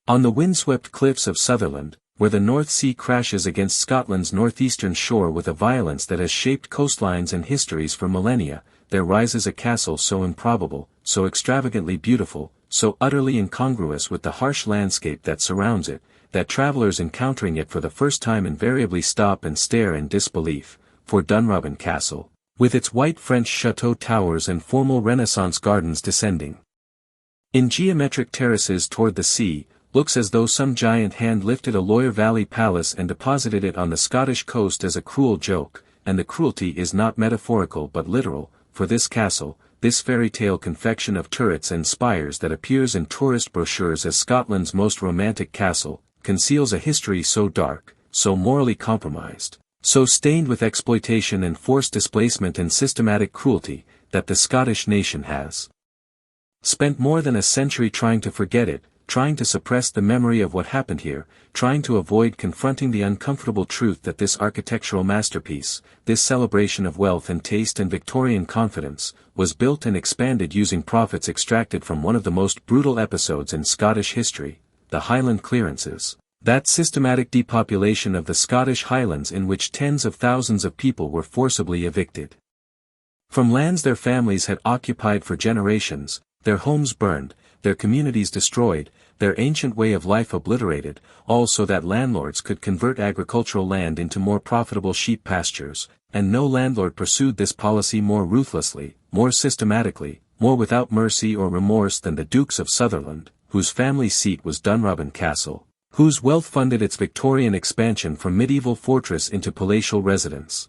On the windswept cliffs of Sutherland, where the North Sea crashes against Scotland's northeastern shore with a violence that has shaped coastlines and histories for millennia, there rises a castle so improbable, so extravagantly beautiful, so utterly incongruous with the harsh landscape that surrounds it, that travelers encountering it for the first time invariably stop and stare in disbelief, for Dunrobin Castle, with its white French chateau towers and formal Renaissance gardens descending in geometric terraces toward the sea, looks as though some giant hand lifted a Loire Valley palace and deposited it on the Scottish coast as a cruel joke, and the cruelty is not metaphorical but literal, for this castle, this fairy tale confection of turrets and spires that appears in tourist brochures as Scotland's most romantic castle, conceals a history so dark, so morally compromised, so stained with exploitation and forced displacement and systematic cruelty, that the Scottish nation has spent more than a century trying to forget it, trying to suppress the memory of what happened here, trying to avoid confronting the uncomfortable truth that this architectural masterpiece, this celebration of wealth and taste and Victorian confidence, was built and expanded using profits extracted from one of the most brutal episodes in Scottish history, the Highland clearances, that systematic depopulation of the Scottish Highlands in which tens of thousands of people were forcibly evicted from lands their families had occupied for generations, their homes burned, their communities destroyed, their ancient way of life obliterated, all so that landlords could convert agricultural land into more profitable sheep pastures, and no landlord pursued this policy more ruthlessly, more systematically, more without mercy or remorse than the Dukes of Sutherland, whose family seat was Dunrobin Castle, whose wealth funded its Victorian expansion from medieval fortress into palatial residence,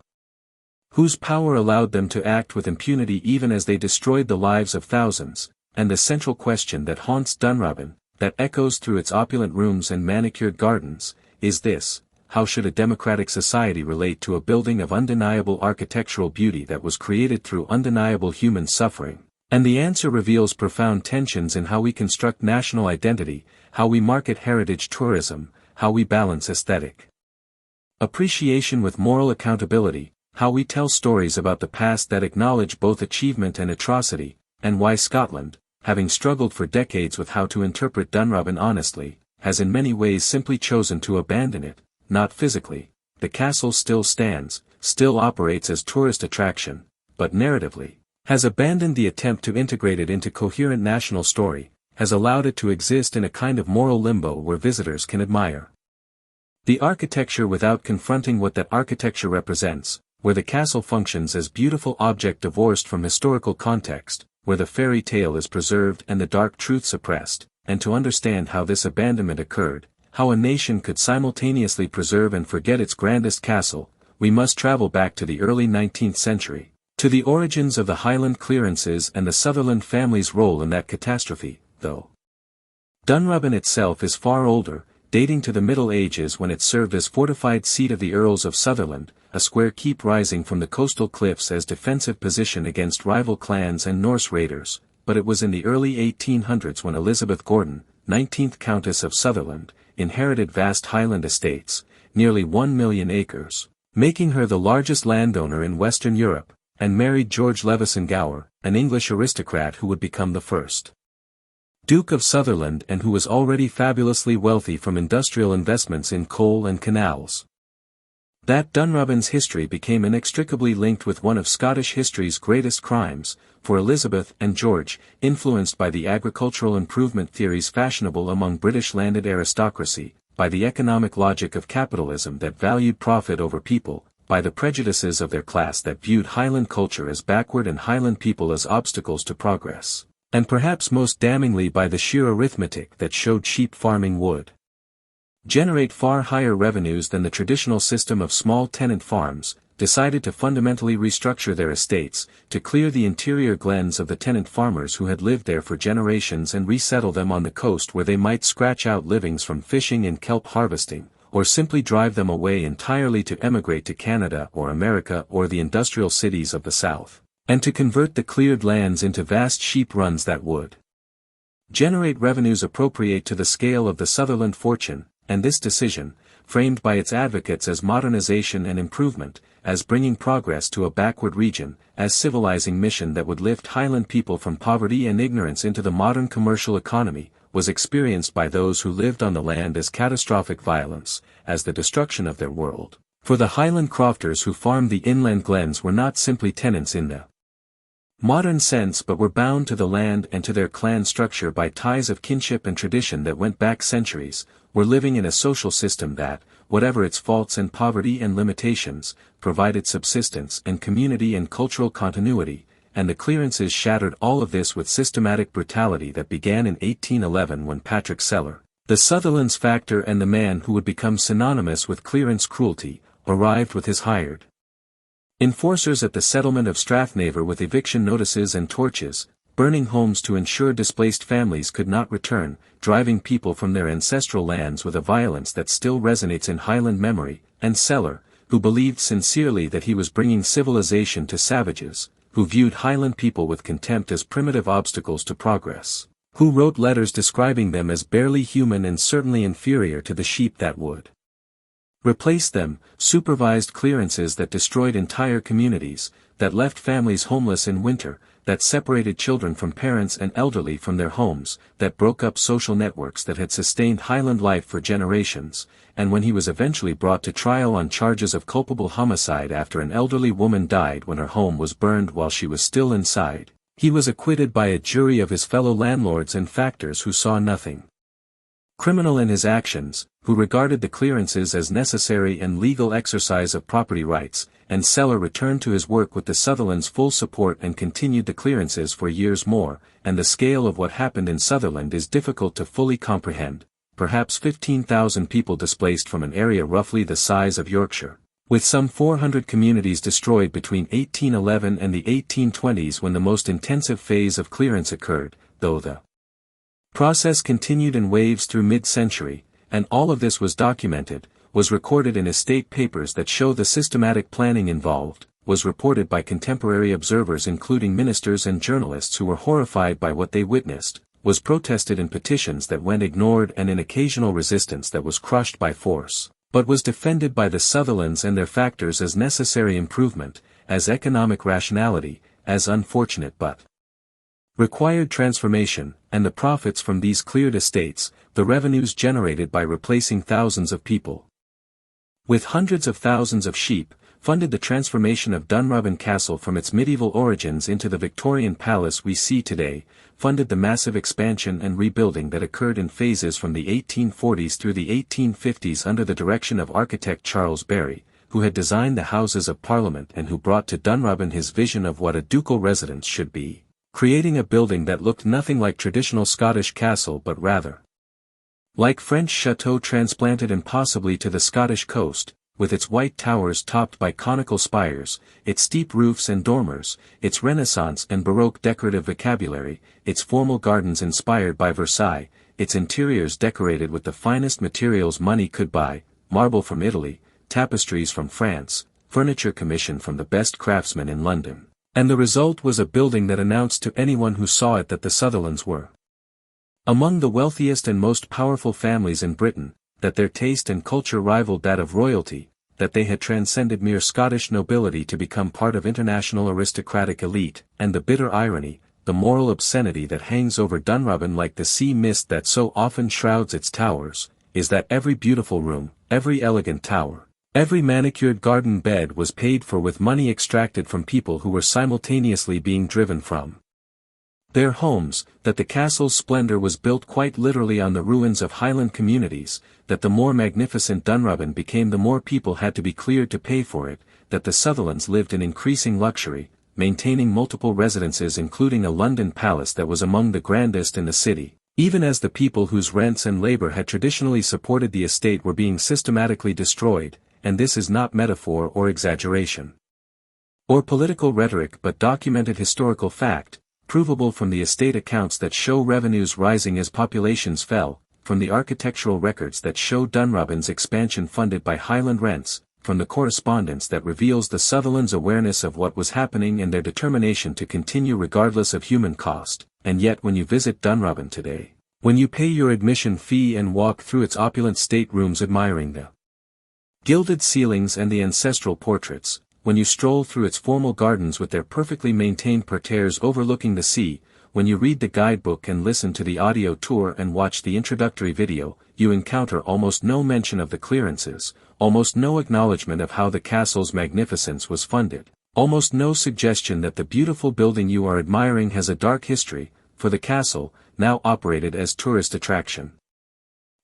whose power allowed them to act with impunity even as they destroyed the lives of thousands. And the central question that haunts Dunrobin, that echoes through its opulent rooms and manicured gardens, is this: how should a democratic society relate to a building of undeniable architectural beauty that was created through undeniable human suffering? And the answer reveals profound tensions in how we construct national identity, how we market heritage tourism, how we balance aesthetic appreciation with moral accountability, how we tell stories about the past that acknowledge both achievement and atrocity, and why Scotland, having struggled for decades with how to interpret Dunrobin honestly, has in many ways simply chosen to abandon it, not physically. The castle still stands, still operates as tourist attraction, but narratively, has abandoned the attempt to integrate it into coherent national story, has allowed it to exist in a kind of moral limbo where visitors can admire the architecture without confronting what that architecture represents, where the castle functions as beautiful object divorced from historical context, where the fairy tale is preserved and the dark truth suppressed, and to understand how this abandonment occurred, how a nation could simultaneously preserve and forget its grandest castle, we must travel back to the early 19th century, to the origins of the Highland clearances and the Sutherland family's role in that catastrophe, though Dunrobin itself is far older, dating to the Middle Ages when it served as fortified seat of the Earls of Sutherland, a square keep rising from the coastal cliffs as defensive position against rival clans and Norse raiders, but it was in the early 1800s when Elizabeth Gordon, 19th Countess of Sutherland, inherited vast Highland estates, nearly 1 million acres, making her the largest landowner in Western Europe, and married George Levison Gower, an English aristocrat who would become the first Duke of Sutherland and who was already fabulously wealthy from industrial investments in coal and canals. That Dunrobin's history became inextricably linked with one of Scottish history's greatest crimes, for Elizabeth and George, influenced by the agricultural improvement theories fashionable among British landed aristocracy, by the economic logic of capitalism that valued profit over people, by the prejudices of their class that viewed Highland culture as backward and Highland people as obstacles to progress, and perhaps most damningly by the sheer arithmetic that showed sheep farming would generate far higher revenues than the traditional system of small tenant farms, decided to fundamentally restructure their estates, to clear the interior glens of the tenant farmers who had lived there for generations and resettle them on the coast where they might scratch out livings from fishing and kelp harvesting, or simply drive them away entirely to emigrate to Canada or America or the industrial cities of the South, and to convert the cleared lands into vast sheep runs that would generate revenues appropriate to the scale of the Sutherland fortune. And this decision, framed by its advocates as modernization and improvement, as bringing progress to a backward region, as civilizing mission that would lift Highland people from poverty and ignorance into the modern commercial economy, was experienced by those who lived on the land as catastrophic violence, as the destruction of their world. For the Highland crofters who farmed the inland glens were not simply tenants in the modern sense but were bound to the land and to their clan structure by ties of kinship and tradition that went back centuries, were living in a social system that, whatever its faults and poverty and limitations, provided subsistence and community and cultural continuity, and the clearances shattered all of this with systematic brutality that began in 1811 when Patrick Seller, the Sutherland's factor and the man who would become synonymous with clearance cruelty, arrived with his hired enforcers at the settlement of Strathnaver with eviction notices and torches, burning homes to ensure displaced families could not return, driving people from their ancestral lands with a violence that still resonates in Highland memory, and Seller, who believed sincerely that he was bringing civilization to savages, who viewed Highland people with contempt as primitive obstacles to progress, who wrote letters describing them as barely human and certainly inferior to the sheep that would replace them, supervised clearances that destroyed entire communities, that left families homeless in winter, that separated children from parents and elderly from their homes, that broke up social networks that had sustained Highland life for generations, and when he was eventually brought to trial on charges of culpable homicide after an elderly woman died when her home was burned while she was still inside, he was acquitted by a jury of his fellow landlords and factors who saw nothing criminal in his actions, who regarded the clearances as necessary and legal exercise of property rights, and Seller returned to his work with the Sutherlands' full support and continued the clearances for years more, and the scale of what happened in Sutherland is difficult to fully comprehend. Perhaps 15,000 people displaced from an area roughly the size of Yorkshire, with some 400 communities destroyed between 1811 and the 1820s when the most intensive phase of clearance occurred, though the process continued in waves through mid-century, and all of this was documented, was recorded in estate papers that show the systematic planning involved, was reported by contemporary observers including ministers and journalists who were horrified by what they witnessed, was protested in petitions that went ignored and in occasional resistance that was crushed by force, but was defended by the Sutherlands and their factors as necessary improvement, as economic rationality, as unfortunate but required transformation, and the profits from these cleared estates, the revenues generated by replacing thousands of people with hundreds of thousands of sheep, funded the transformation of Dunrobin Castle from its medieval origins into the Victorian palace we see today, funded the massive expansion and rebuilding that occurred in phases from the 1840s through the 1850s under the direction of architect Charles Barry, who had designed the Houses of Parliament and who brought to Dunrobin his vision of what a ducal residence should be, creating a building that looked nothing like traditional Scottish castle but rather like French chateau transplanted impossibly to the Scottish coast, with its white towers topped by conical spires, its steep roofs and dormers, its Renaissance and Baroque decorative vocabulary, its formal gardens inspired by Versailles, its interiors decorated with the finest materials money could buy, marble from Italy, tapestries from France, furniture commissioned from the best craftsmen in London. And the result was a building that announced to anyone who saw it that the Sutherlands were among the wealthiest and most powerful families in Britain, that their taste and culture rivaled that of royalty, that they had transcended mere Scottish nobility to become part of international aristocratic elite, and the bitter irony, the moral obscenity that hangs over Dunrobin like the sea mist that so often shrouds its towers, is that every beautiful room, every elegant tower, every manicured garden bed was paid for with money extracted from people who were simultaneously being driven from their homes, that the castle's splendor was built quite literally on the ruins of Highland communities, that the more magnificent Dunrobin became the more people had to be cleared to pay for it, that the Sutherlands lived in increasing luxury, maintaining multiple residences including a London palace that was among the grandest in the city, even as the people whose rents and labor had traditionally supported the estate were being systematically destroyed, and this is not metaphor or exaggeration or political rhetoric but documented historical fact, provable from the estate accounts that show revenues rising as populations fell, from the architectural records that show Dunrobin's expansion funded by Highland rents, from the correspondence that reveals the Sutherlands' awareness of what was happening and their determination to continue regardless of human cost. And yet when you visit Dunrobin today, when you pay your admission fee and walk through its opulent staterooms admiring the gilded ceilings and the ancestral portraits, when you stroll through its formal gardens with their perfectly maintained parterres overlooking the sea, when you read the guidebook and listen to the audio tour and watch the introductory video, you encounter almost no mention of the clearances, almost no acknowledgement of how the castle's magnificence was funded, almost no suggestion that the beautiful building you are admiring has a dark history, for the castle, now operated as tourist attraction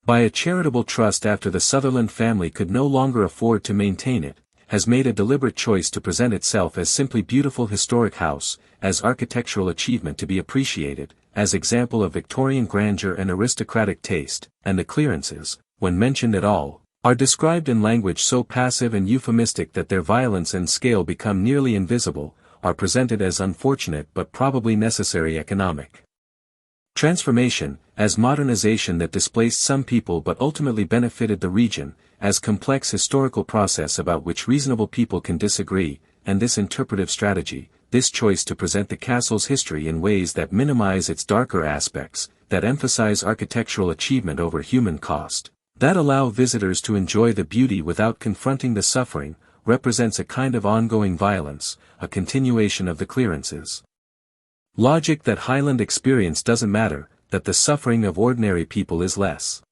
by a charitable trust after the Sutherland family could no longer afford to maintain it, has made a deliberate choice to present itself as simply beautiful historic house, as architectural achievement to be appreciated, as example of Victorian grandeur and aristocratic taste, and the clearances, when mentioned at all, are described in language so passive and euphemistic that their violence and scale become nearly invisible, are presented as unfortunate but probably necessary economic transformation, as modernization that displaced some people but ultimately benefited the region, as complex historical process about which reasonable people can disagree, and this interpretive strategy, this choice to present the castle's history in ways that minimize its darker aspects, that emphasize architectural achievement over human cost, that allow visitors to enjoy the beauty without confronting the suffering, represents a kind of ongoing violence, a continuation of the clearances. Logic that Highland experience doesn't matter, that the suffering of ordinary people is less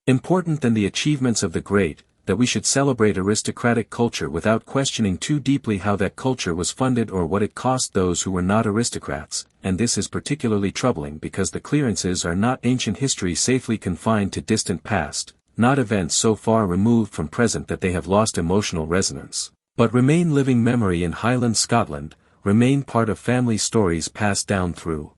important than the achievements of the great, that we should celebrate aristocratic culture without questioning too deeply how that culture was funded or what it cost those who were not aristocrats, and this is particularly troubling because the clearances are not ancient history safely confined to distant past, not events so far removed from present that they have lost emotional resonance, but remain living memory in Highland Scotland, remain part of family stories passed down through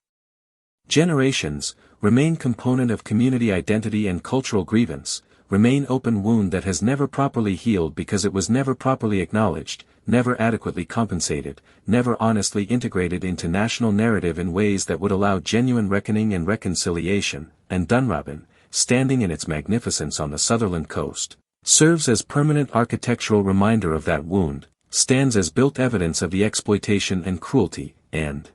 generations, remain component of community identity and cultural grievance, remain open wound that has never properly healed because it was never properly acknowledged, never adequately compensated, never honestly integrated into national narrative in ways that would allow genuine reckoning and reconciliation, and Dunrobin, standing in its magnificence on the Sutherland coast, serves as permanent architectural reminder of that wound, stands as built evidence of the exploitation and cruelty, and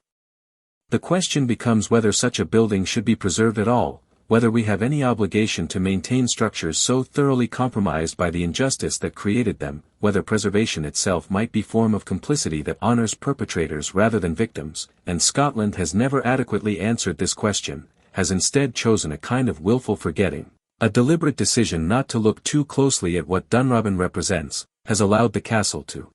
the question becomes whether such a building should be preserved at all, whether we have any obligation to maintain structures so thoroughly compromised by the injustice that created them, whether preservation itself might be form of complicity that honors perpetrators rather than victims, and Scotland has never adequately answered this question, has instead chosen a kind of willful forgetting, a deliberate decision not to look too closely at what Dunrobin represents, has allowed the castle to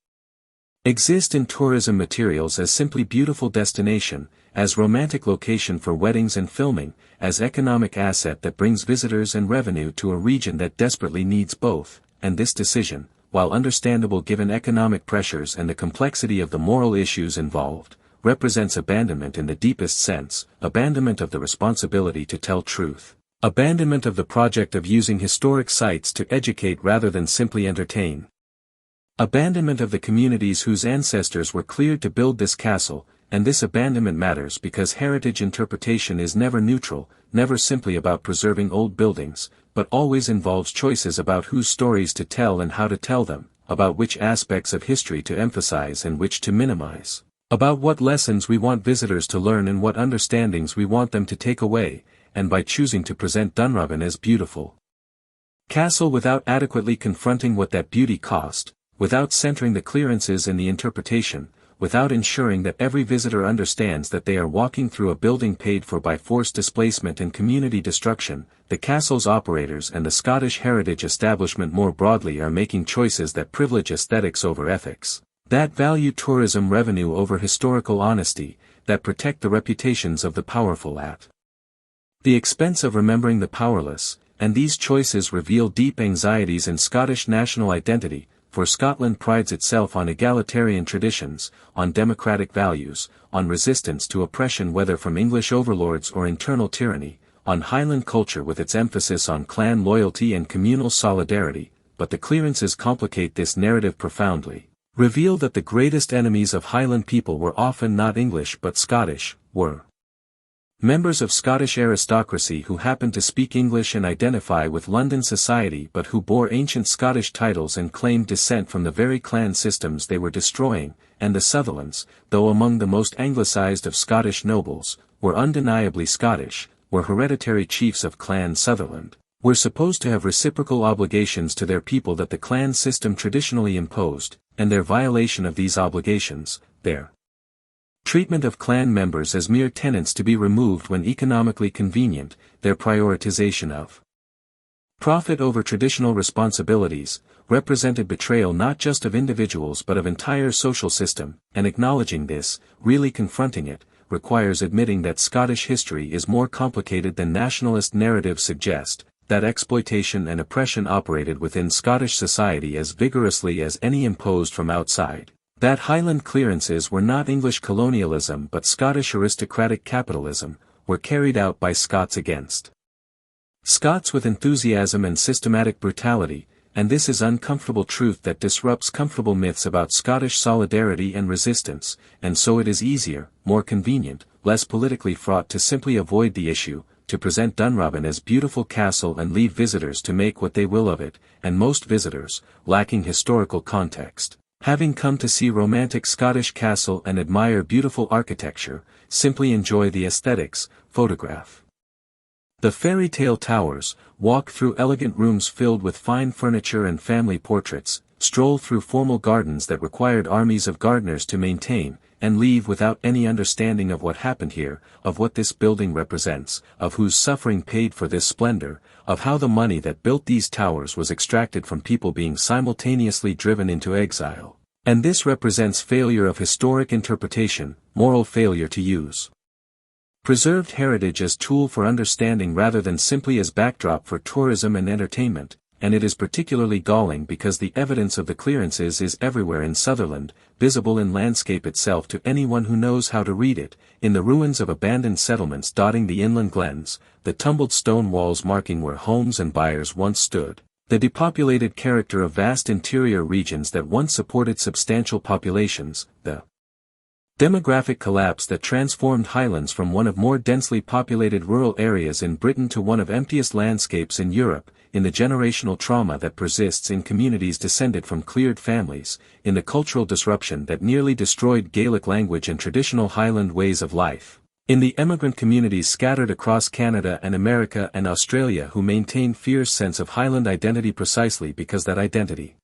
exist in tourism materials as simply beautiful destination, as romantic location for weddings and filming, as economic asset that brings visitors and revenue to a region that desperately needs both, and this decision, while understandable given economic pressures and the complexity of the moral issues involved, represents abandonment in the deepest sense, abandonment of the responsibility to tell truth, abandonment of the project of using historic sites to educate rather than simply entertain. Abandonment of the communities whose ancestors were cleared to build this castle, and this abandonment matters because heritage interpretation is never neutral, never simply about preserving old buildings, but always involves choices about whose stories to tell and how to tell them, about which aspects of history to emphasize and which to minimize, about what lessons we want visitors to learn and what understandings we want them to take away, and by choosing to present Dunrobin as beautiful castle without adequately confronting what that beauty cost, without centering the clearances in the interpretation, without ensuring that every visitor understands that they are walking through a building paid for by forced displacement and community destruction, the castle's operators and the Scottish heritage establishment more broadly are making choices that privilege aesthetics over ethics, that value tourism revenue over historical honesty, that protect the reputations of the powerful at the expense of remembering the powerless, and these choices reveal deep anxieties in Scottish national identity, for Scotland prides itself on egalitarian traditions, on democratic values, on resistance to oppression whether from English overlords or internal tyranny, on Highland culture with its emphasis on clan loyalty and communal solidarity, but the clearances complicate this narrative profoundly, reveal that the greatest enemies of Highland people were often not English but Scottish, were members of Scottish aristocracy who happened to speak English and identify with London society but who bore ancient Scottish titles and claimed descent from the very clan systems they were destroying, and the Sutherlands, though among the most anglicised of Scottish nobles, were undeniably Scottish, were hereditary chiefs of Clan Sutherland, were supposed to have reciprocal obligations to their people that the clan system traditionally imposed, and their violation of these obligations, their treatment of clan members as mere tenants to be removed when economically convenient, their prioritization of profit over traditional responsibilities, represented betrayal not just of individuals but of entire social system, and acknowledging this, really confronting it, requires admitting that Scottish history is more complicated than nationalist narratives suggest, that exploitation and oppression operated within Scottish society as vigorously as any imposed from outside, that Highland clearances were not English colonialism but Scottish aristocratic capitalism, were carried out by Scots against Scots with enthusiasm and systematic brutality, and this is uncomfortable truth that disrupts comfortable myths about Scottish solidarity and resistance, and so it is easier, more convenient, less politically fraught to simply avoid the issue, to present Dunrobin as beautiful castle and leave visitors to make what they will of it, and most visitors, lacking historical context, having come to see romantic Scottish castle and admire beautiful architecture, simply enjoy the aesthetics, photograph the fairy tale towers, walk through elegant rooms filled with fine furniture and family portraits, stroll through formal gardens that required armies of gardeners to maintain, and leave without any understanding of what happened here, of what this building represents, of whose suffering paid for this splendor, of how the money that built these towers was extracted from people being simultaneously driven into exile. And this represents failure of historic interpretation, moral failure to use preserved heritage as tool for understanding rather than simply as backdrop for tourism and entertainment, and it is particularly galling because the evidence of the clearances is everywhere in Sutherland, visible in landscape itself to anyone who knows how to read it, in the ruins of abandoned settlements dotting the inland glens, the tumbled stone walls marking where homes and byres once stood, the depopulated character of vast interior regions that once supported substantial populations, the demographic collapse that transformed Highlands from one of more densely populated rural areas in Britain to one of emptiest landscapes in Europe, in the generational trauma that persists in communities descended from cleared families, in the cultural disruption that nearly destroyed Gaelic language and traditional Highland ways of life, in the emigrant communities scattered across Canada and America and Australia who maintain fierce sense of Highland identity precisely because that identity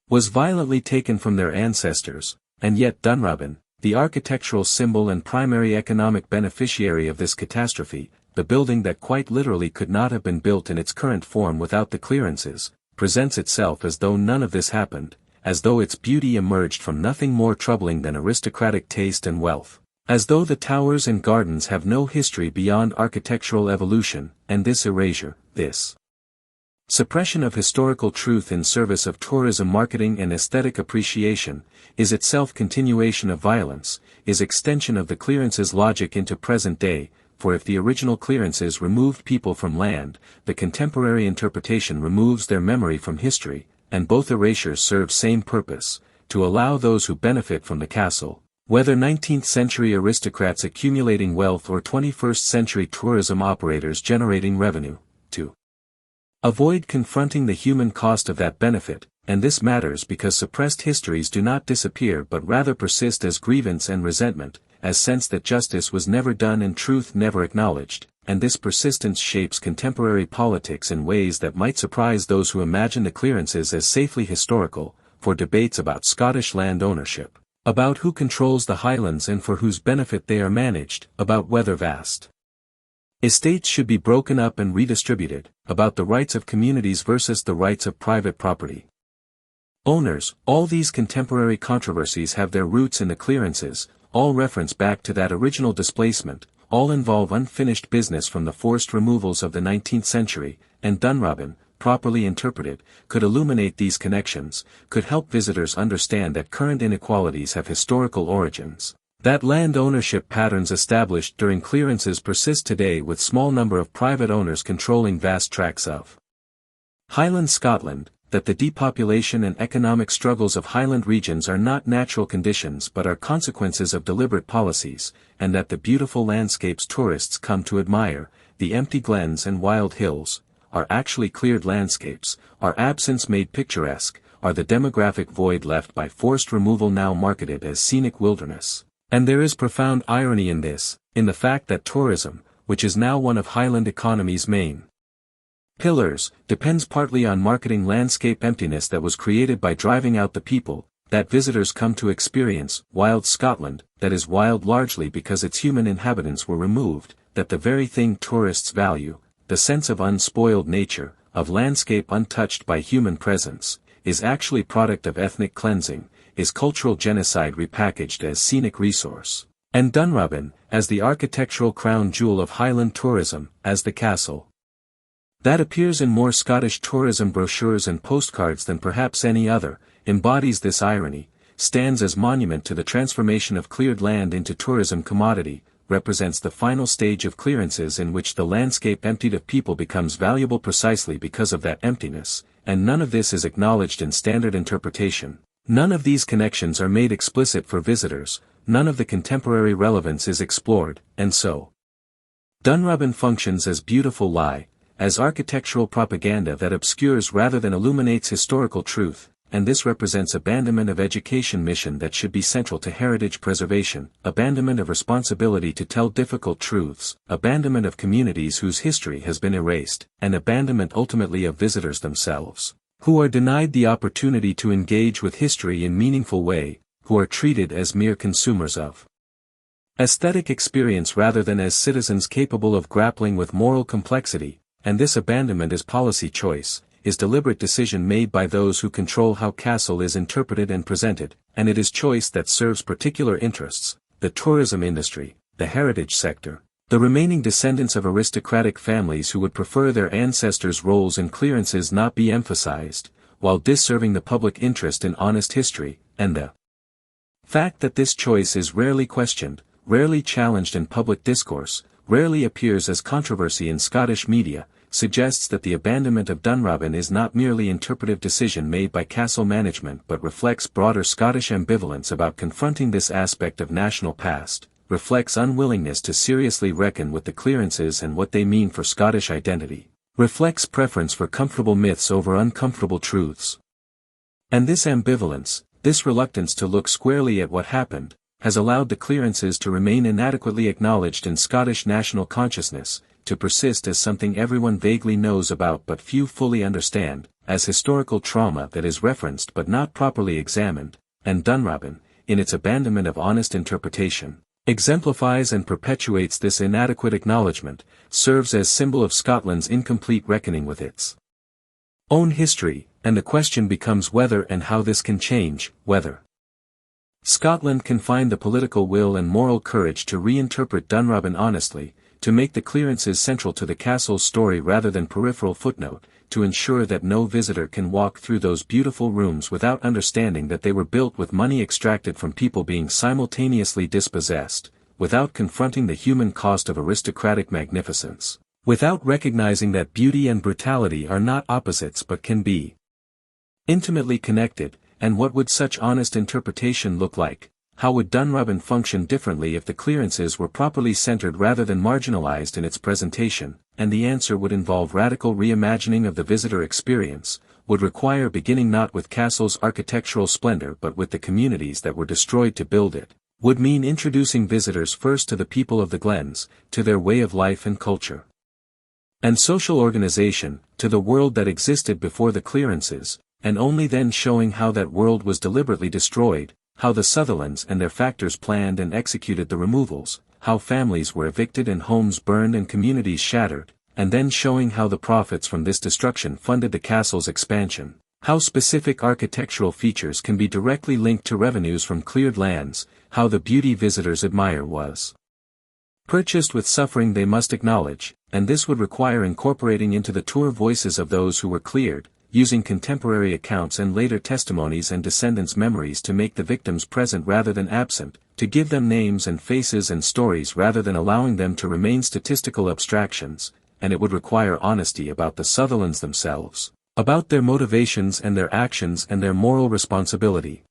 was violently taken from their ancestors, and yet Dunrobin, the architectural symbol and primary economic beneficiary of this catastrophe, the building that quite literally could not have been built in its current form without the clearances, presents itself as though none of this happened, as though its beauty emerged from nothing more troubling than aristocratic taste and wealth, as though the towers and gardens have no history beyond architectural evolution, and this erasure, this suppression of historical truth in service of tourism marketing and aesthetic appreciation, is itself continuation of violence, is extension of the clearances logic into present day, for if the original clearances removed people from land, the contemporary interpretation removes their memory from history, and both erasures serve same purpose, to allow those who benefit from the castle, whether 19th-century aristocrats accumulating wealth or 21st-century tourism operators generating revenue, to avoid confronting the human cost of that benefit, and this matters because suppressed histories do not disappear but rather persist as grievance and resentment, as sense that justice was never done and truth never acknowledged, and this persistence shapes contemporary politics in ways that might surprise those who imagine the clearances as safely historical, for debates about Scottish land ownership, about who controls the Highlands and for whose benefit they are managed, about whether vast estates should be broken up and redistributed, about the rights of communities versus the rights of private property owners. All these contemporary controversies have their roots in the clearances, all reference back to that original displacement, all involve unfinished business from the forced removals of the 19th century, and Dunrobin, properly interpreted, could illuminate these connections, could help visitors understand that current inequalities have historical origins. That land ownership patterns established during clearances persist today with small number of private owners controlling vast tracts of Highland Scotland, that the depopulation and economic struggles of Highland regions are not natural conditions but are consequences of deliberate policies, and that the beautiful landscapes tourists come to admire, the empty glens and wild hills, are actually cleared landscapes, are absence made picturesque, are the demographic void left by forced removal now marketed as scenic wilderness. And there is profound irony in this, in the fact that tourism, which is now one of Highland economy's main pillars, depends partly on marketing landscape emptiness that was created by driving out the people, that visitors come to experience wild Scotland, that is wild largely because its human inhabitants were removed, that the very thing tourists value, the sense of unspoiled nature, of landscape untouched by human presence, is actually product of ethnic cleansing, is cultural genocide repackaged as scenic resource. And Dunrobin, as the architectural crown jewel of Highland tourism, as the castle that appears in more Scottish tourism brochures and postcards than perhaps any other, embodies this irony, stands as monument to the transformation of cleared land into tourism commodity, represents the final stage of clearances in which the landscape emptied of people becomes valuable precisely because of that emptiness, and none of this is acknowledged in standard interpretation. None of these connections are made explicit for visitors, none of the contemporary relevance is explored, and so Dunrobin functions as beautiful lie, as architectural propaganda that obscures rather than illuminates historical truth, and this represents abandonment of education mission that should be central to heritage preservation, abandonment of responsibility to tell difficult truths, abandonment of communities whose history has been erased, and abandonment ultimately of visitors themselves, who are denied the opportunity to engage with history in meaningful way, who are treated as mere consumers of aesthetic experience rather than as citizens capable of grappling with moral complexity. And this abandonment is policy choice, is deliberate decision made by those who control how castle is interpreted and presented, and it is choice that serves particular interests, the tourism industry, the heritage sector, the remaining descendants of aristocratic families who would prefer their ancestors' roles in clearances not be emphasized, while disserving the public interest in honest history, and the fact that this choice is rarely questioned, rarely challenged in public discourse, rarely appears as controversy in Scottish media, suggests that the abandonment of Dunrobin is not merely interpretive decision made by castle management but reflects broader Scottish ambivalence about confronting this aspect of national past, reflects unwillingness to seriously reckon with the clearances and what they mean for Scottish identity, reflects preference for comfortable myths over uncomfortable truths. And this ambivalence, this reluctance to look squarely at what happened, has allowed the clearances to remain inadequately acknowledged in Scottish national consciousness, to persist as something everyone vaguely knows about but few fully understand, as historical trauma that is referenced but not properly examined, and Dunrobin, in its abandonment of honest interpretation, exemplifies and perpetuates this inadequate acknowledgement, serves as symbol of Scotland's incomplete reckoning with its own history, and the question becomes whether and how this can change, whether Scotland can find the political will and moral courage to reinterpret Dunrobin honestly, to make the clearances central to the castle's story rather than peripheral footnote, to ensure that no visitor can walk through those beautiful rooms without understanding that they were built with money extracted from people being simultaneously dispossessed, without confronting the human cost of aristocratic magnificence, without recognizing that beauty and brutality are not opposites but can be intimately connected. And what would such honest interpretation look like? How would Dunrobin function differently if the clearances were properly centered rather than marginalized in its presentation? And the answer would involve radical reimagining of the visitor experience, would require beginning not with castle's architectural splendor but with the communities that were destroyed to build it, would mean introducing visitors first to the people of the glens, to their way of life and culture and social organization, to the world that existed before the clearances, and only then showing how that world was deliberately destroyed, how the Sutherlands and their factors planned and executed the removals, how families were evicted and homes burned and communities shattered, and then showing how the profits from this destruction funded the castle's expansion, how specific architectural features can be directly linked to revenues from cleared lands, how the beauty visitors admire was purchased with suffering they must acknowledge, and this would require incorporating into the tour voices of those who were cleared, using contemporary accounts and later testimonies and descendants' memories to make the victims present rather than absent, to give them names and faces and stories rather than allowing them to remain statistical abstractions, and it would require honesty about the Sutherlands themselves, about their motivations and their actions and their moral responsibility.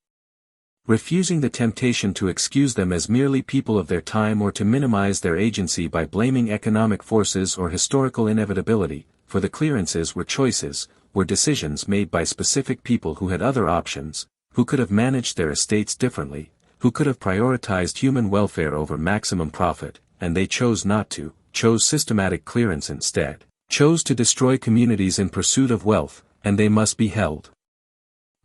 Refusing the temptation to excuse them as merely people of their time or to minimize their agency by blaming economic forces or historical inevitability, for the clearances were choices, were decisions made by specific people who had other options, who could have managed their estates differently, who could have prioritized human welfare over maximum profit, and they chose not to, chose systematic clearance instead, chose to destroy communities in pursuit of wealth, and they must be held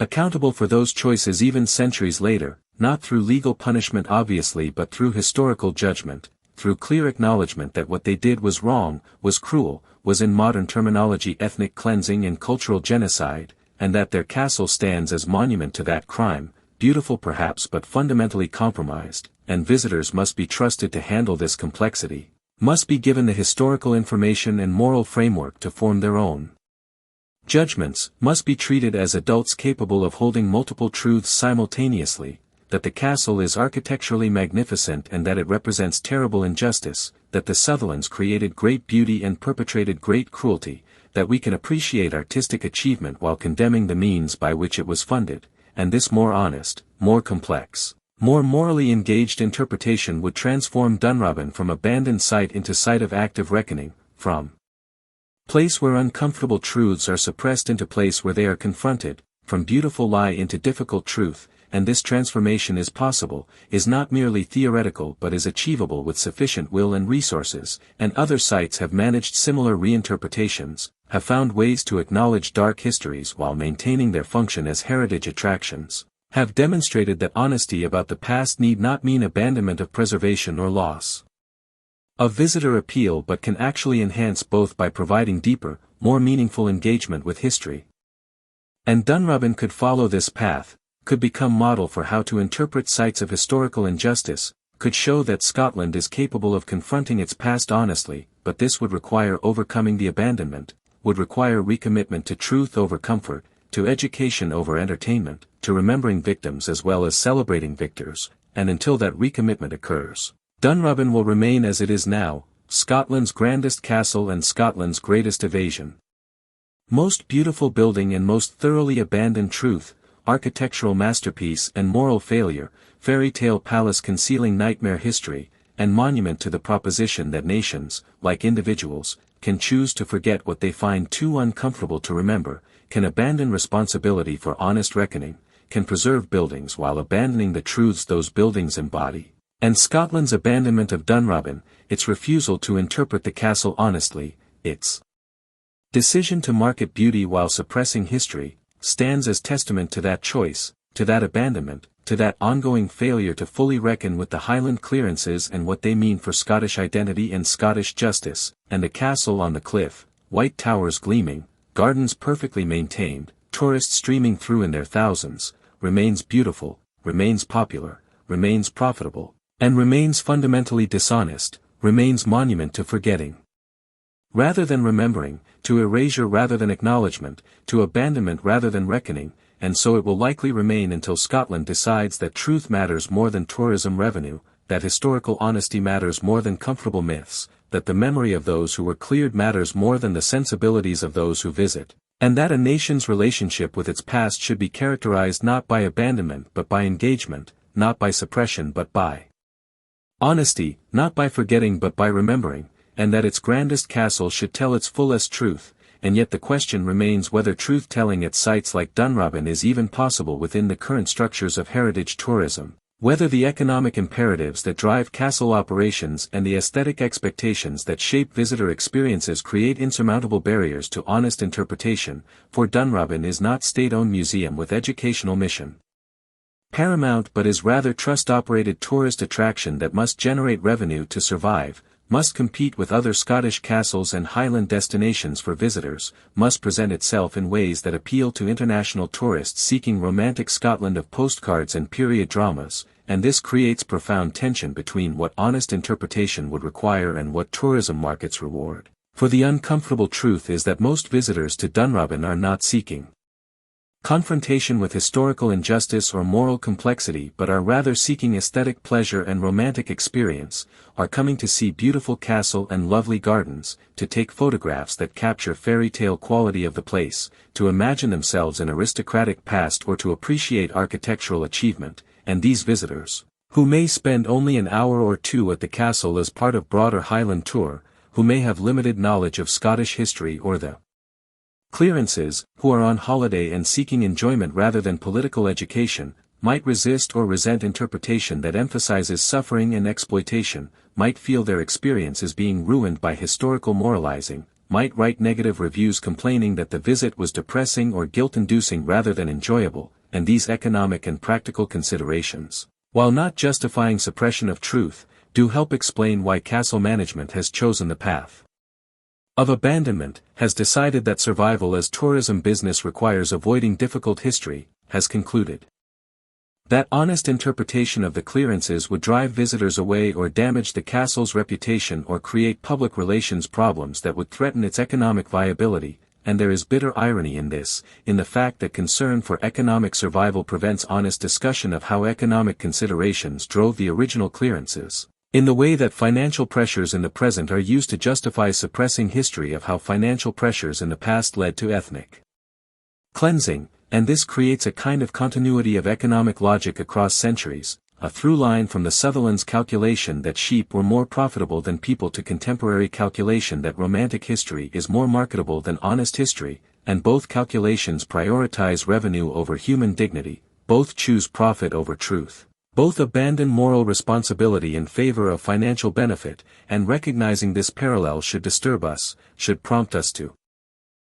Accountable for those choices even centuries later, not through legal punishment obviously but through historical judgment, through clear acknowledgement that what they did was wrong, was cruel, was in modern terminology ethnic cleansing and cultural genocide, and that their castle stands as monument to that crime, beautiful perhaps but fundamentally compromised, and visitors must be trusted to handle this complexity, must be given the historical information and moral framework to form their own judgments, must be treated as adults capable of holding multiple truths simultaneously, that the castle is architecturally magnificent and that it represents terrible injustice, that the Sutherlands created great beauty and perpetrated great cruelty, that we can appreciate artistic achievement while condemning the means by which it was funded, and this more honest, more complex, more morally engaged interpretation would transform Dunrobin from abandoned site into site of active reckoning, from place where uncomfortable truths are suppressed into place where they are confronted, from beautiful lie into difficult truth, and this transformation is possible, is not merely theoretical but is achievable with sufficient will and resources, and other sites have managed similar reinterpretations, have found ways to acknowledge dark histories while maintaining their function as heritage attractions, have demonstrated that honesty about the past need not mean abandonment of preservation or loss of visitor appeal but can actually enhance both by providing deeper, more meaningful engagement with history. And Dunrobin could follow this path, could become model for how to interpret sites of historical injustice, could show that Scotland is capable of confronting its past honestly, but this would require overcoming the abandonment, would require recommitment to truth over comfort, to education over entertainment, to remembering victims as well as celebrating victors, and until that recommitment occurs, Dunrobin will remain as it is now, Scotland's grandest castle and Scotland's greatest evasion. Most beautiful building and most thoroughly abandoned truth, architectural masterpiece and moral failure, fairy tale palace concealing nightmare history, and monument to the proposition that nations, like individuals, can choose to forget what they find too uncomfortable to remember, can abandon responsibility for honest reckoning, can preserve buildings while abandoning the truths those buildings embody. And Scotland's abandonment of Dunrobin, its refusal to interpret the castle honestly, its decision to market beauty while suppressing history, stands as testament to that choice, to that abandonment, to that ongoing failure to fully reckon with the Highland clearances and what they mean for Scottish identity and Scottish justice, and the castle on the cliff, white towers gleaming, gardens perfectly maintained, tourists streaming through in their thousands, remains beautiful, remains popular, remains profitable, and remains fundamentally dishonest, remains monument to forgetting rather than remembering, to erasure rather than acknowledgement, to abandonment rather than reckoning, and so it will likely remain until Scotland decides that truth matters more than tourism revenue, that historical honesty matters more than comfortable myths, that the memory of those who were cleared matters more than the sensibilities of those who visit, and that a nation's relationship with its past should be characterized not by abandonment but by engagement, not by suppression but by honesty, not by forgetting but by remembering, and that its grandest castle should tell its fullest truth, and yet the question remains whether truth-telling at sites like Dunrobin is even possible within the current structures of heritage tourism, whether the economic imperatives that drive castle operations and the aesthetic expectations that shape visitor experiences create insurmountable barriers to honest interpretation, for Dunrobin is not state-owned museum with educational mission paramount but is rather trust-operated tourist attraction that must generate revenue to survive, must compete with other Scottish castles and Highland destinations for visitors, must present itself in ways that appeal to international tourists seeking romantic Scotland of postcards and period dramas, and this creates profound tension between what honest interpretation would require and what tourism markets reward. For the uncomfortable truth is that most visitors to Dunrobin are not seeking confrontation with historical injustice or moral complexity but are rather seeking aesthetic pleasure and romantic experience, are coming to see beautiful castle and lovely gardens, to take photographs that capture fairy tale quality of the place, to imagine themselves an aristocratic past or to appreciate architectural achievement, and these visitors, who may spend only an hour or two at the castle as part of broader Highland tour, who may have limited knowledge of Scottish history or the clearances, who are on holiday and seeking enjoyment rather than political education, might resist or resent interpretation that emphasizes suffering and exploitation, might feel their experience is being ruined by historical moralizing, might write negative reviews complaining that the visit was depressing or guilt-inducing rather than enjoyable, and these economic and practical considerations, while not justifying suppression of truth, do help explain why castle management has chosen the path of abandonment, has decided that survival as tourism business requires avoiding difficult history, has concluded that honest interpretation of the clearances would drive visitors away or damage the castle's reputation or create public relations problems that would threaten its economic viability, and there is bitter irony in this, in the fact that concern for economic survival prevents honest discussion of how economic considerations drove the original clearances, in the way that financial pressures in the present are used to justify suppressing history of how financial pressures in the past led to ethnic cleansing, and this creates a kind of continuity of economic logic across centuries, a through line from the Sutherland's calculation that sheep were more profitable than people to contemporary calculation that romantic history is more marketable than honest history, and both calculations prioritize revenue over human dignity, both choose profit over truth. Both abandon moral responsibility in favor of financial benefit, and recognizing this parallel should disturb us, should prompt us to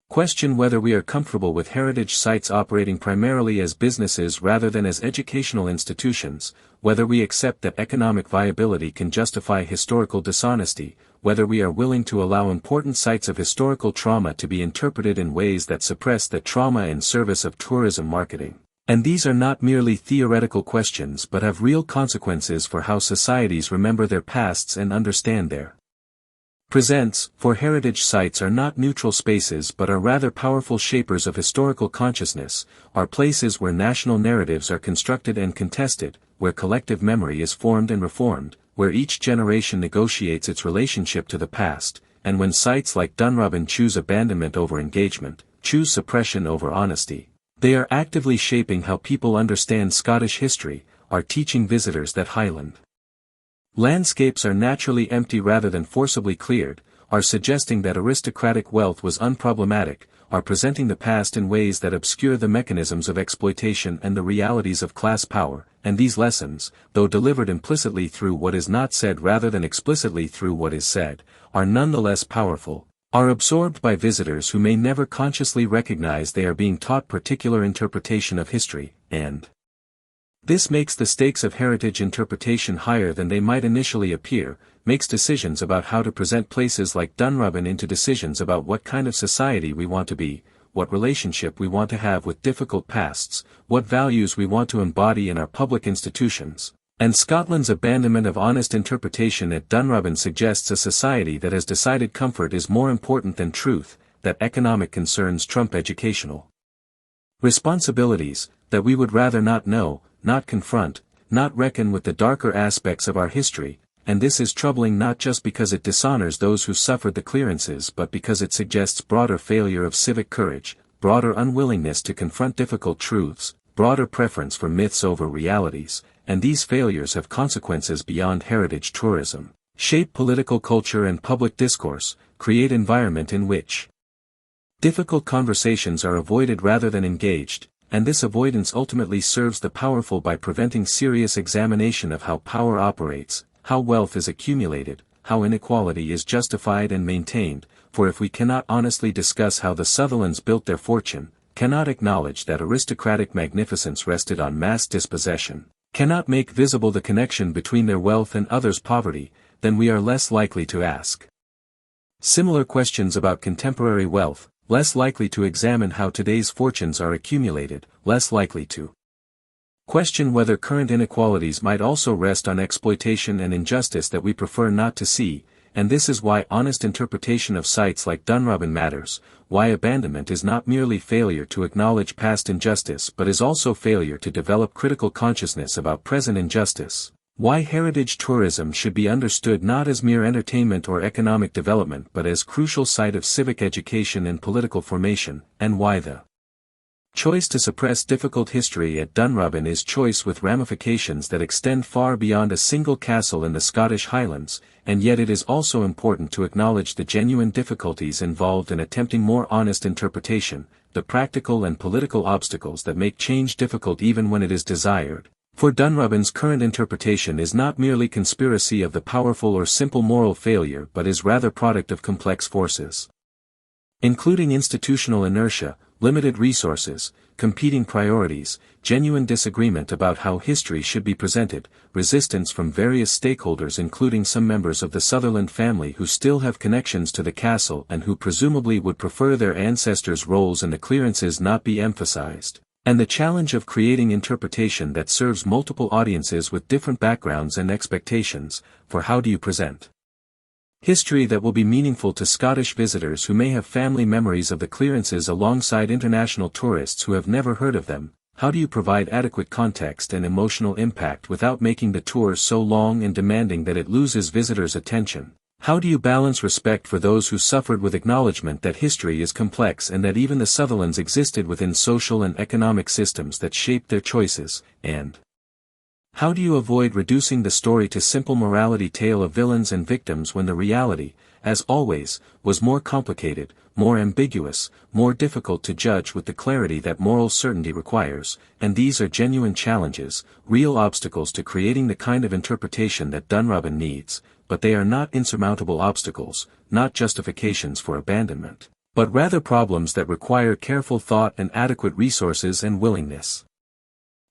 question whether we are comfortable with heritage sites operating primarily as businesses rather than as educational institutions, whether we accept that economic viability can justify historical dishonesty, whether we are willing to allow important sites of historical trauma to be interpreted in ways that suppress that trauma in service of tourism marketing. And these are not merely theoretical questions but have real consequences for how societies remember their pasts and understand their presents, for heritage sites are not neutral spaces but are rather powerful shapers of historical consciousness, are places where national narratives are constructed and contested, where collective memory is formed and reformed, where each generation negotiates its relationship to the past, and when sites like Dunrobin choose abandonment over engagement, choose suppression over honesty, they are actively shaping how people understand Scottish history, are teaching visitors that Highland landscapes are naturally empty rather than forcibly cleared, are suggesting that aristocratic wealth was unproblematic, are presenting the past in ways that obscure the mechanisms of exploitation and the realities of class power, and these lessons, though delivered implicitly through what is not said rather than explicitly through what is said, are nonetheless powerful, are absorbed by visitors who may never consciously recognize they are being taught particular interpretation of history, and this makes the stakes of heritage interpretation higher than they might initially appear, makes decisions about how to present places like Dunrobin into decisions about what kind of society we want to be, what relationship we want to have with difficult pasts, what values we want to embody in our public institutions. And Scotland's abandonment of honest interpretation at Dunrobin suggests a society that has decided comfort is more important than truth, that economic concerns trump educational responsibilities, that we would rather not know, not confront, not reckon with the darker aspects of our history, and this is troubling not just because it dishonors those who suffered the clearances but because it suggests broader failure of civic courage, broader unwillingness to confront difficult truths, broader preference for myths over realities, and these failures have consequences beyond heritage tourism, shape political culture and public discourse, create environment in which difficult conversations are avoided rather than engaged, and this avoidance ultimately serves the powerful by preventing serious examination of how power operates, how wealth is accumulated, how inequality is justified and maintained, for if we cannot honestly discuss how the Sutherlands built their fortune, cannot acknowledge that aristocratic magnificence rested on mass dispossession, cannot make visible the connection between their wealth and others' poverty, then we are less likely to ask similar questions about contemporary wealth, less likely to examine how today's fortunes are accumulated, less likely to question whether current inequalities might also rest on exploitation and injustice that we prefer not to see, and this is why honest interpretation of sites like Dunrobin matters, why abandonment is not merely failure to acknowledge past injustice but is also failure to develop critical consciousness about present injustice. Why heritage tourism should be understood not as mere entertainment or economic development but as crucial site of civic education and political formation, and why the choice to suppress difficult history at Dunrobin is choice with ramifications that extend far beyond a single castle in the Scottish Highlands, and yet it is also important to acknowledge the genuine difficulties involved in attempting more honest interpretation, the practical and political obstacles that make change difficult even when it is desired. For Dunrobin's current interpretation is not merely conspiracy of the powerful or simple moral failure but is rather product of complex forces. including institutional inertia, limited resources, competing priorities, genuine disagreement about how history should be presented, resistance from various stakeholders including some members of the Sutherland family who still have connections to the castle and who presumably would prefer their ancestors' roles and the clearances not be emphasized, and the challenge of creating interpretation that serves multiple audiences with different backgrounds and expectations, for how do you present history that will be meaningful to Scottish visitors who may have family memories of the clearances alongside international tourists who have never heard of them? How do you provide adequate context and emotional impact without making the tour so long and demanding that it loses visitors' attention? How do you balance respect for those who suffered with acknowledgement that history is complex and that even the Sutherlands existed within social and economic systems that shaped their choices, and how do you avoid reducing the story to simple morality tale of villains and victims when the reality, as always, was more complicated, more ambiguous, more difficult to judge with the clarity that moral certainty requires, and these are genuine challenges, real obstacles to creating the kind of interpretation that Dunrobin needs, but they are not insurmountable obstacles, not justifications for abandonment, but rather problems that require careful thought and adequate resources and willingness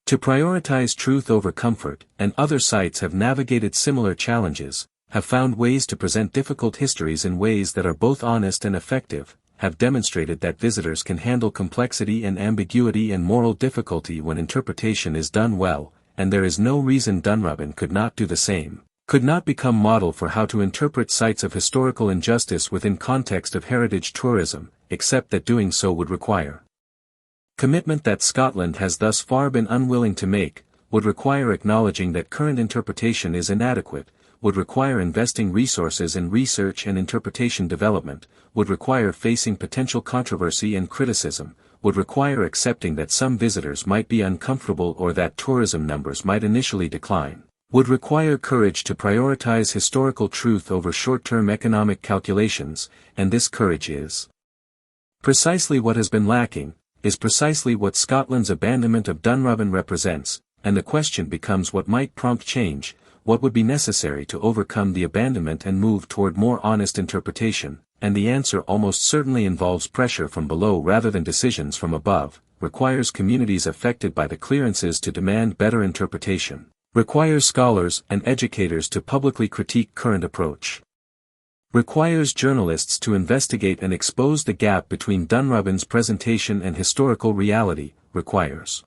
to prioritize truth over comfort. And other sites have navigated similar challenges, have found ways to present difficult histories in ways that are both honest and effective, have demonstrated that visitors can handle complexity and ambiguity and moral difficulty when interpretation is done well, and there is no reason Dunrobin could not do the same, could not become model for how to interpret sites of historical injustice within context of heritage tourism, except that doing so would require commitment that Scotland has thus far been unwilling to make, would require acknowledging that current interpretation is inadequate, would require investing resources in research and interpretation development, would require facing potential controversy and criticism, would require accepting that some visitors might be uncomfortable or that tourism numbers might initially decline, would require courage to prioritize historical truth over short-term economic calculations, and this courage is precisely what has been lacking, is precisely what Scotland's abandonment of Dunrobin represents, and the question becomes what might prompt change, what would be necessary to overcome the abandonment and move toward more honest interpretation, and the answer almost certainly involves pressure from below rather than decisions from above, requires communities affected by the clearances to demand better interpretation, requires scholars and educators to publicly critique current approach, requires journalists to investigate and expose the gap between Dunrobin's presentation and historical reality, requires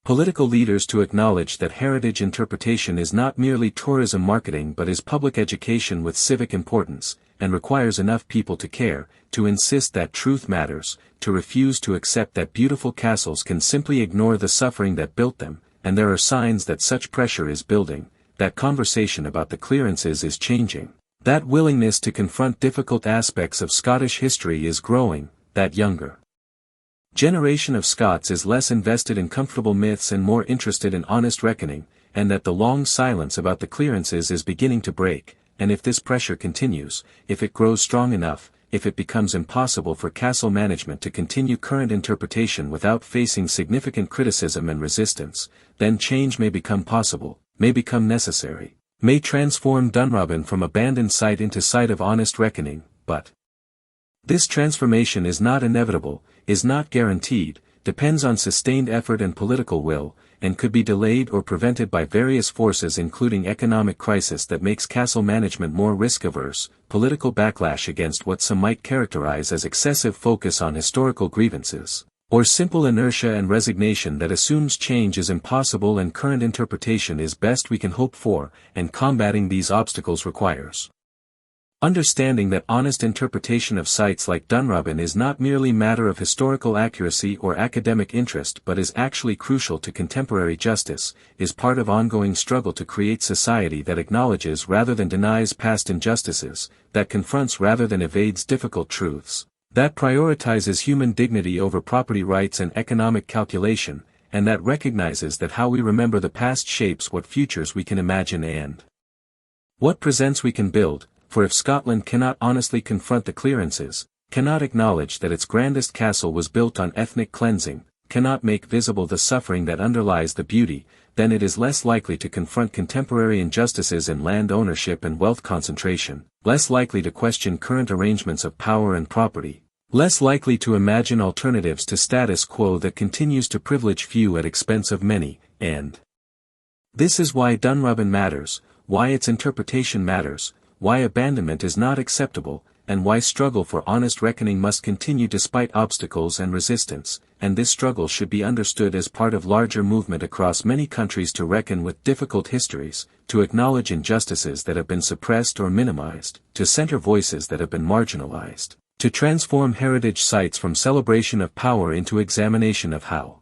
political leaders to acknowledge that heritage interpretation is not merely tourism marketing but is public education with civic importance, and requires enough people to care, to insist that truth matters, to refuse to accept that beautiful castles can simply ignore the suffering that built them, and there are signs that such pressure is building, that conversation about the clearances is changing. That willingness to confront difficult aspects of Scottish history is growing, that younger generation of Scots is less invested in comfortable myths and more interested in honest reckoning, and that the long silence about the clearances is beginning to break, and if this pressure continues, if it grows strong enough, if it becomes impossible for castle management to continue current interpretation without facing significant criticism and resistance, then change may become possible, may become necessary, may transform Dunrobin from abandoned site into site of honest reckoning, but this transformation is not inevitable, is not guaranteed, depends on sustained effort and political will, and could be delayed or prevented by various forces including economic crisis that makes castle management more risk-averse, political backlash against what some might characterize as excessive focus on historical grievances, or simple inertia and resignation that assumes change is impossible and current interpretation is best we can hope for, and combating these obstacles requires understanding that honest interpretation of sites like Dunrobin is not merely matter of historical accuracy or academic interest but is actually crucial to contemporary justice, is part of ongoing struggle to create society that acknowledges rather than denies past injustices, that confronts rather than evades difficult truths, that prioritizes human dignity over property rights and economic calculation, and that recognizes that how we remember the past shapes what futures we can imagine and what presents we can build. For if Scotland cannot honestly confront the clearances, cannot acknowledge that its grandest castle was built on ethnic cleansing, cannot make visible the suffering that underlies the beauty, then it is less likely to confront contemporary injustices in land ownership and wealth concentration, less likely to question current arrangements of power and property, less likely to imagine alternatives to status quo that continues to privilege few at expense of many, and this is why Dunrobin matters, why its interpretation matters, why abandonment is not acceptable, and why struggle for honest reckoning must continue despite obstacles and resistance, and this struggle should be understood as part of larger movement across many countries to reckon with difficult histories, to acknowledge injustices that have been suppressed or minimized, to center voices that have been marginalized, to transform heritage sites from celebration of power into examination of how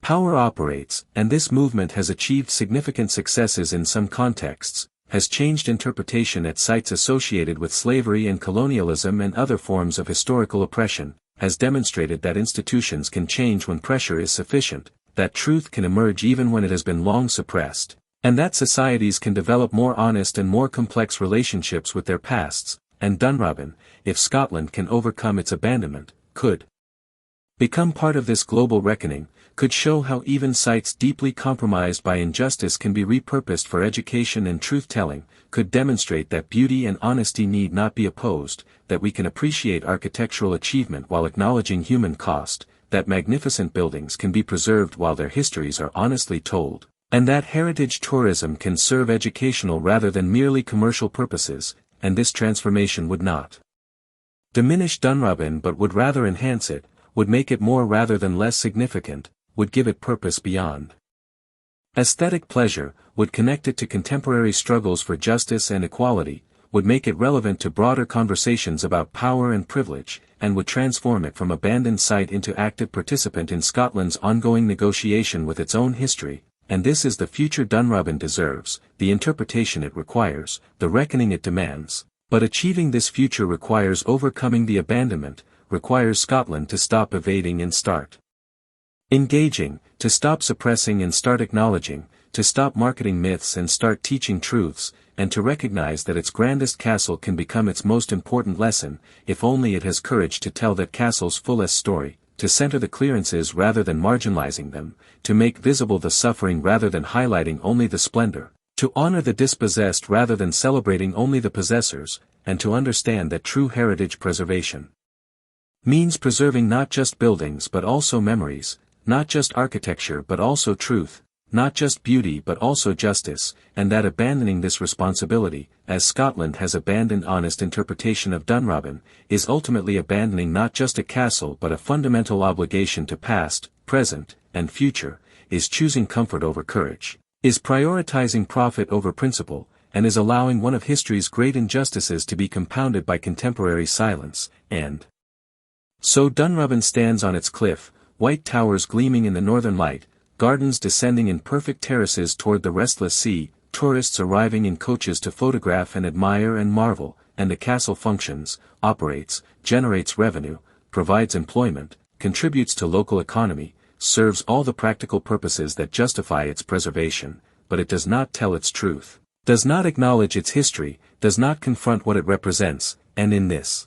power operates, and this movement has achieved significant successes in some contexts, has changed interpretation at sites associated with slavery and colonialism and other forms of historical oppression, has demonstrated that institutions can change when pressure is sufficient, that truth can emerge even when it has been long suppressed, and that societies can develop more honest and more complex relationships with their pasts, and Dunrobin, if Scotland can overcome its abandonment, could become part of this global reckoning, could show how even sites deeply compromised by injustice can be repurposed for education and truth-telling, could demonstrate that beauty and honesty need not be opposed, that we can appreciate architectural achievement while acknowledging human cost, that magnificent buildings can be preserved while their histories are honestly told, and that heritage tourism can serve educational rather than merely commercial purposes, and this transformation would not diminish Dunrobin but would rather enhance it, would make it more rather than less significant, would give it purpose beyond aesthetic pleasure, would connect it to contemporary struggles for justice and equality, would make it relevant to broader conversations about power and privilege, and would transform it from abandoned site into active participant in Scotland's ongoing negotiation with its own history, and this is the future Dunrobin deserves, the interpretation it requires, the reckoning it demands, but achieving this future requires overcoming the abandonment, requires Scotland to stop evading and start engaging, to stop suppressing and start acknowledging, to stop marketing myths and start teaching truths, and to recognize that its grandest castle can become its most important lesson, if only it has courage to tell that castle's fullest story, to center the clearances rather than marginalizing them, to make visible the suffering rather than highlighting only the splendor, to honor the dispossessed rather than celebrating only the possessors, and to understand that true heritage preservation means preserving not just buildings but also memories, not just architecture but also truth, not just beauty but also justice, and that abandoning this responsibility, as Scotland has abandoned honest interpretation of Dunrobin, is ultimately abandoning not just a castle but a fundamental obligation to past, present, and future, is choosing comfort over courage, is prioritizing profit over principle, and is allowing one of history's great injustices to be compounded by contemporary silence, and so Dunrobin stands on its cliff, white towers gleaming in the northern light, gardens descending in perfect terraces toward the restless sea, tourists arriving in coaches to photograph and admire and marvel, and the castle functions, operates, generates revenue, provides employment, contributes to local economy, serves all the practical purposes that justify its preservation, but it does not tell its truth, does not acknowledge its history, does not confront what it represents, and in this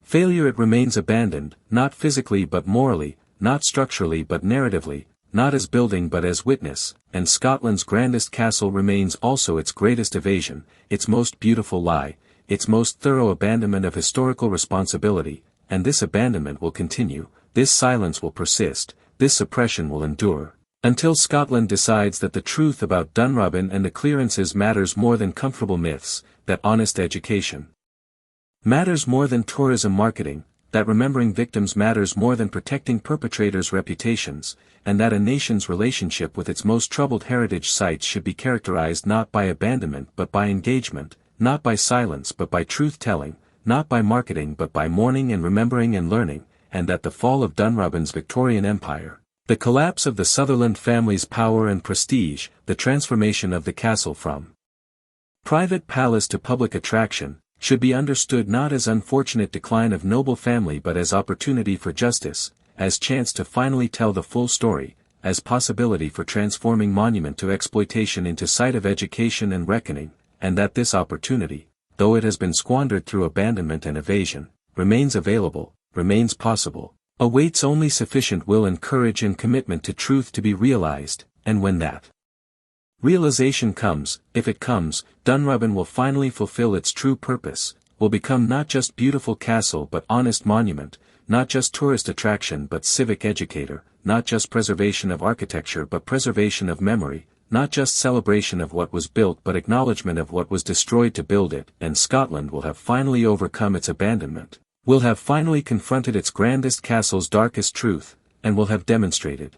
failure it remains abandoned, not physically but morally, not structurally but narratively, not as building but as witness, and Scotland's grandest castle remains also its greatest evasion, its most beautiful lie, its most thorough abandonment of historical responsibility, and this abandonment will continue, this silence will persist, this suppression will endure, until Scotland decides that the truth about Dunrobin and the clearances matters more than comfortable myths, that honest education matters more than tourism marketing, that remembering victims matters more than protecting perpetrators' reputations, and that a nation's relationship with its most troubled heritage sites should be characterized not by abandonment but by engagement, not by silence but by truth-telling, not by marketing but by mourning and remembering and learning, and that the fall of Dunrobin's Victorian Empire, the collapse of the Sutherland family's power and prestige, the transformation of the castle from private palace to public attraction, should be understood not as unfortunate decline of noble family but as opportunity for justice, as chance to finally tell the full story, as possibility for transforming monument to exploitation into site of education and reckoning, and that this opportunity, though it has been squandered through abandonment and evasion, remains available, remains possible, awaits only sufficient will and courage and commitment to truth to be realized, and when that realization comes, if it comes, Dunrobin will finally fulfill its true purpose, will become not just beautiful castle but honest monument, not just tourist attraction but civic educator, not just preservation of architecture but preservation of memory, not just celebration of what was built but acknowledgement of what was destroyed to build it, and Scotland will have finally overcome its abandonment, will have finally confronted its grandest castle's darkest truth, and will have demonstrated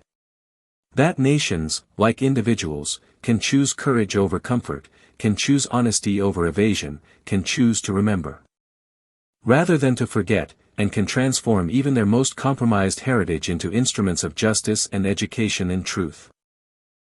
that nations, like individuals, can choose courage over comfort, can choose honesty over evasion, can choose to remember rather than to forget, and can transform even their most compromised heritage into instruments of justice and education in truth.